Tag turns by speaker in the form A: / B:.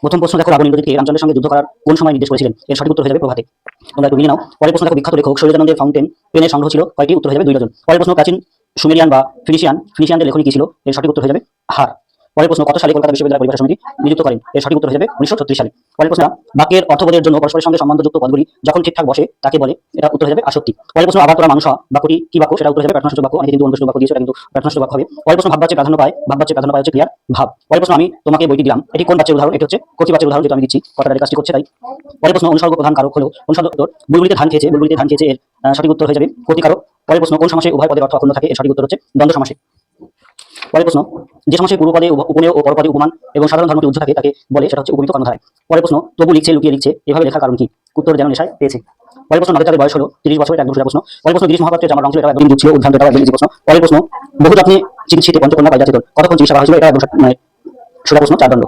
A: প্রথম প্রশ্ন দেখো, রাবণ ইন্দ্রজিৎকে রামচন্দ্রের সঙ্গে যুদ্ধ করার কোন সময় নির্দেশ করেছিলেন? এর সঠিক উত্তর হয়ে যাবে প্রভাতে। তোমরা একটু মিলিয়ে নাও। পরের প্রশ্ন দেখো, বিখ্যাত লেখক শৈলজানন্দের ফাউন্টেন পেনের সংগ্রহ ছিল কয়টি? উত্তর হয়ে যাবে 2 ডজন। পরের প্রশ্ন, প্রাচীন সুমেরিয়ান বা ফিনিশিয়ানদের লেখনী কি ছিল? এর সঠিক উত্তর হয়ে যাবে হার। পরের প্রশ্ন, কত সালে কলকাতা বিশ্ববিদ্যালয় পরিভাষা সমিতি নিযুক্ত করেন? এর সঠিক উত্তর হয়ে যাবে 1936 সালে। পরের প্রশ্ন, বাক্যের অর্থবোধের জন্য পরস্পরের সঙ্গে সম্বন্ধযুক্ত পদগুলি যখন ঠিকঠাক বসে তাকে বলে? এটা উত্তর হয়ে যাবে আসক্তি। পরের প্রশ্ন, আবার তোরা মানুষ হ বাক্যটি কি বাক্য? সেটা উত্তর হয়ে যাবে প্রার্থনাসূচক বাক্য। অনেকে কিন্তু অনুপ্রশ্ন বাক্য দিয়েছে, এটা কিন্তু প্রার্থনাসূচক বাক্য হবে। পরের প্রশ্ন, ভাববাচ্যে প্রাধান্য পায় হচ্ছে ক্রিয়ার ভাব। পরের প্রশ্ন, আমি তোমাকে বইটি দিলাম, এটি কোন বাচ্চার উদাহরণ? এটি হচ্ছে কচি উদাহরণ, যেটা আমি দিচ্ছি কটারে কাজটি করছে তাই। পরের প্রশ্ন, অনুসর্গ প্রধান কারক হলো অনুসর্গ উত্তর বুলবুলিতে ধান খেয়েছে এর সঠিক উত্তর হয়ে যাবে ক্ষতিকারক। পরের প্রশ্ন, কোন সমাসে উভয় পদের অর্থ অখণ্ড থাকে? এর সঠিক উত্তর হচ্ছে দ্বন্দ্ব সমাসে। পরের প্রশ্ন, যে সমাসে পূর্বপদে উপমেয় ও পরপদে উপমান এবং সাধারণ ধর্মটি উজ্জ্ব থাকে তাকে বলে? সেটা হচ্ছে উপমিত কর্মধারায়। পরের প্রশ্ন, তবু লিখছে লুকিয়ে লিখছে এভাবে লেখার কারণ কি? উত্তর যেন নেশায় পেয়েছে। পরের প্রশ্ন, নদের বয়স হলো 30 বছর, এটা একদম সোজা প্রশ্ন। পরের প্রশ্ন, গিরিশ মহাপাত্রের জামার রং ছিল, এটা একদম দুধ ছিল, উদ্ভ্রান্ত, এটা একদম ইজি প্রশ্ন। পরের প্রশ্ন, বহু যত্নে চিকিৎসিতে পঞ্চকন্যা পাইয়া চেতন, কতক্ষণ চিকিৎসা করা হয়েছিল? এটা একদম সোজা প্রশ্ন, 4 দণ্ড।